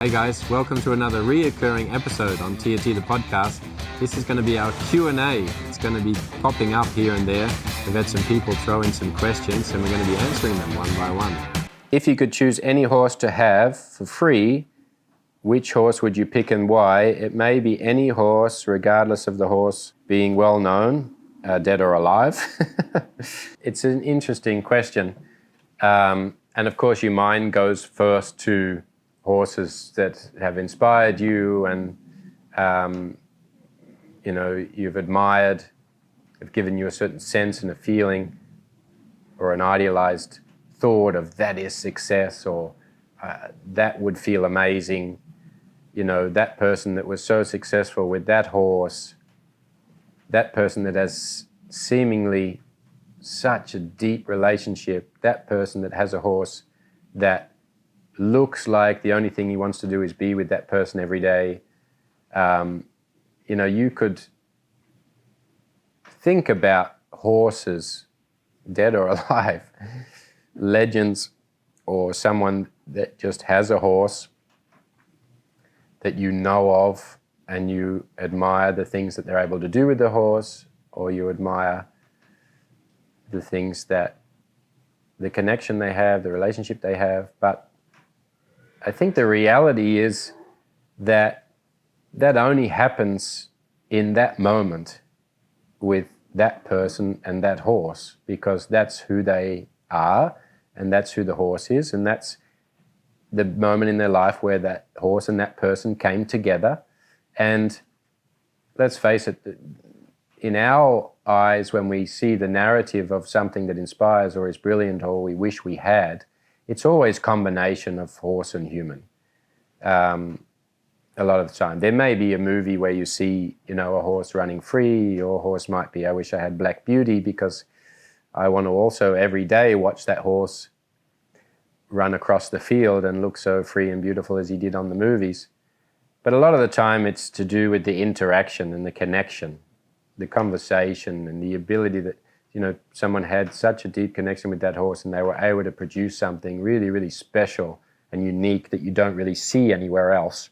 Hey guys, welcome to another reoccurring episode on TRT the Podcast. This is going to be our Q&A. It's going to be popping up here and there. We've had some people throw in some questions and we're going to be answering them one by one. If you could choose any horse to have for free, which horse would you pick and why? It may be any horse, regardless of the horse being well known, dead or alive. It's an interesting question. And of course your mind goes first to horses that have inspired you and, you've admired, have given you a certain sense and a feeling or an idealized thought of that is success or that would feel amazing. You know, that person that was so successful with that horse, that person that has seemingly such a deep relationship, that person that has a horse that looks like the only thing he wants to do is be with that person every day. You could think about horses, dead or alive, legends, or someone that just has a horse that you know of and you admire the things that they're able to do with the horse, or you admire the things that, the connection they have, the relationship they have. But I think the reality is that only happens in that moment with that person and that horse, because that's who they are and that's who the horse is, and that's the moment in their life where that horse and that person came together. And let's face it, in our eyes, when we see the narrative of something that inspires or is brilliant or we wish we had, it's always combination of horse and human. A lot of the time. There may be a movie where you see, a horse running free, or a horse might be, I wish I had Black Beauty because I want to also every day watch that horse run across the field and look so free and beautiful as he did on the movies. But a lot of the time it's to do with the interaction and the connection, the conversation and the ability that, someone had such a deep connection with that horse and they were able to produce something really, really special and unique that you don't really see anywhere else.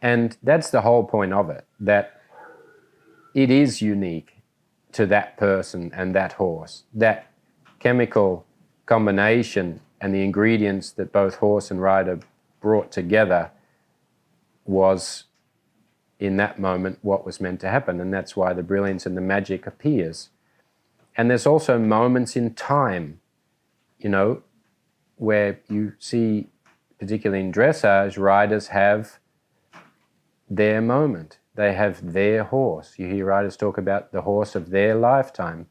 And that's the whole point of it, that it is unique to that person and that horse. That chemical combination and the ingredients that both horse and rider brought together was, in that moment, what was meant to happen. And that's why the brilliance and the magic appears. And there's also moments in time, where you see, particularly in dressage, riders have their moment. They have their horse. You hear riders talk about the horse of their lifetime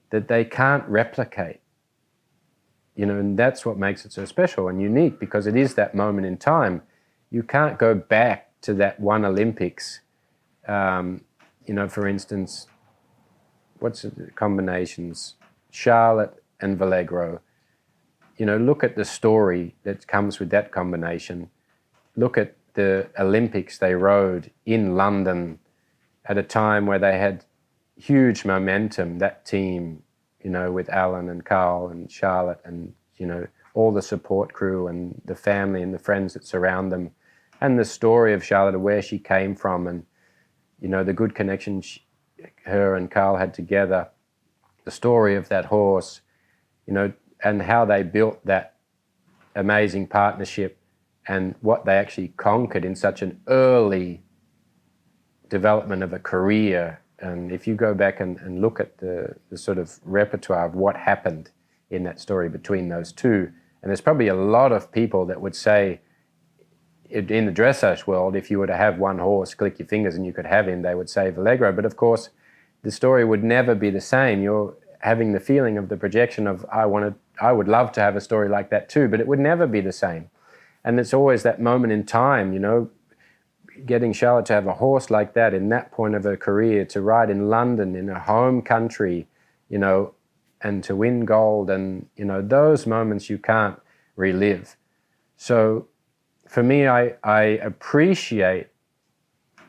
that they can't replicate. And that's what makes it so special and unique, because it is that moment in time. You can't go back to that one Olympics. For instance, what's the combinations? Charlotte and Vallegro. Look at the story that comes with that combination. Look at the Olympics they rode in London at a time where they had huge momentum, that team, with Alan and Carl and Charlotte and, all the support crew and the family and the friends that surround them, and the story of Charlotte, where she came from, and, the good connection her and Carl had together, the story of that horse, and how they built that amazing partnership and what they actually conquered in such an early development of a career. And if you go back and look at the sort of repertoire of what happened in that story between those two, and there's probably a lot of people that would say, in the dressage world, if you were to have one horse, click your fingers and you could have him, they would say Vallegro. But of course, the story would never be the same. You're having the feeling of the projection of, I would love to have a story like that too, but it would never be the same. And it's always that moment in time, getting Charlotte to have a horse like that in that point of her career, to ride in London, in her home country, and to win gold. And, those moments you can't relive. So for me, I appreciate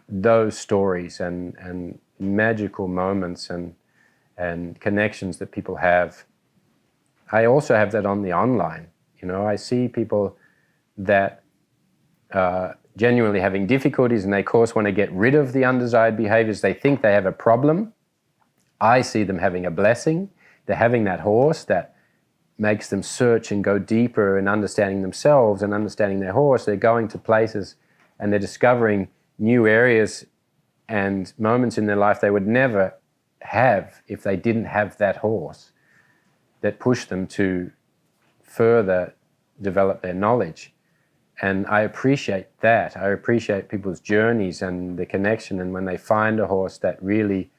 those stories and magical moments and connections that people have. I also have that on the online. I see people that genuinely having difficulties and they, of course, want to get rid of the undesired behaviors. They think they have a problem. I see them having a blessing. They're having that horse that makes them search and go deeper in understanding themselves and understanding their horse. They're going to places and they're discovering new areas and moments in their life they would never have if they didn't have that horse that pushed them to further develop their knowledge. And I appreciate that. I appreciate people's journeys and the connection, and when they find a horse that really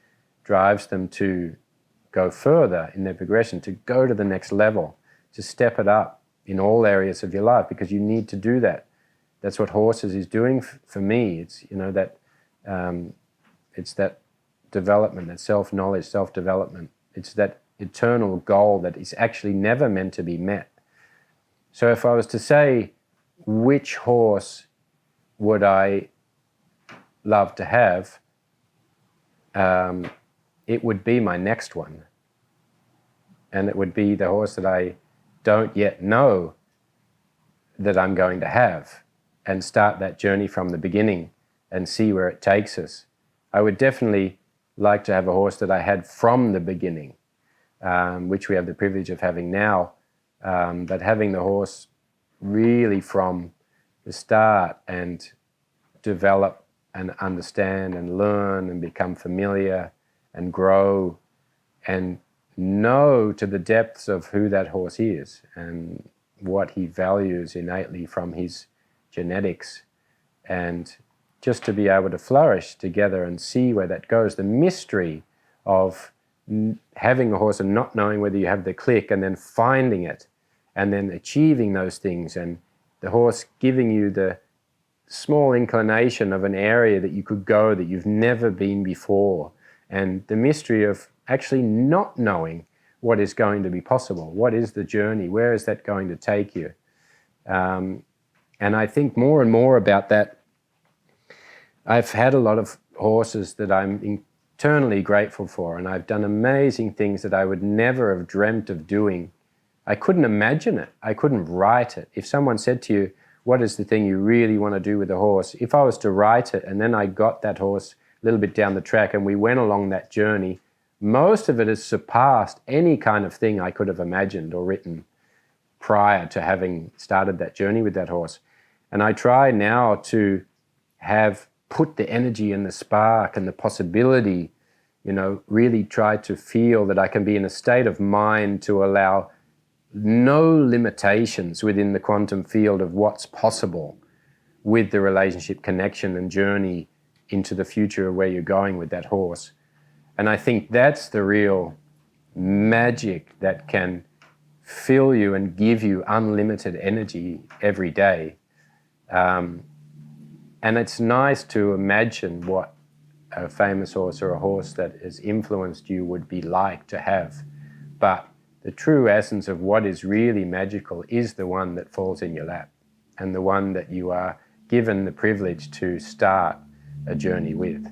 drives them to go further in their progression, to go to the next level, to step it up in all areas of your life, because you need to do that. That's what horses is doing for me. It's, you know, that it's that development, that self-knowledge, self-development. It's that eternal goal that is actually never meant to be met. So if I was to say, which horse would I love to have, it would be my next one. And it would be the horse that I don't yet know that I'm going to have, and start that journey from the beginning and see where it takes us. I would definitely like to have a horse that I had from the beginning, which we have the privilege of having now, but having the horse really from the start and develop and understand and learn and become familiar and grow and know to the depths of who that horse is and what he values innately from his genetics, and just to be able to flourish together and see where that goes. The mystery of having a horse and not knowing whether you have the click, and then finding it and then achieving those things, and the horse giving you the small inclination of an area that you could go that you've never been before, and the mystery of actually not knowing what is going to be possible. What is the journey? Where is that going to take you? And I think more and more about that. I've had a lot of horses that I'm eternally grateful for, and I've done amazing things that I would never have dreamt of doing. I couldn't imagine it. I couldn't write it. If someone said to you, what is the thing you really want to do with a horse? If I was to write it and then I got that horse a little bit down the track and we went along that journey, most of it has surpassed any kind of thing I could have imagined or written prior to having started that journey with that horse. And I try now to have put the energy and the spark and the possibility, you know, really try to feel that I can be in a state of mind to allow no limitations within the quantum field of what's possible with the relationship, connection and journey into the future of where you're going with that horse. And I think that's the real magic that can fill you and give you unlimited energy every day. And it's nice to imagine what a famous horse or a horse that has influenced you would be like to have. But the true essence of what is really magical is the one that falls in your lap, and the one that you are given the privilege to start a journey with.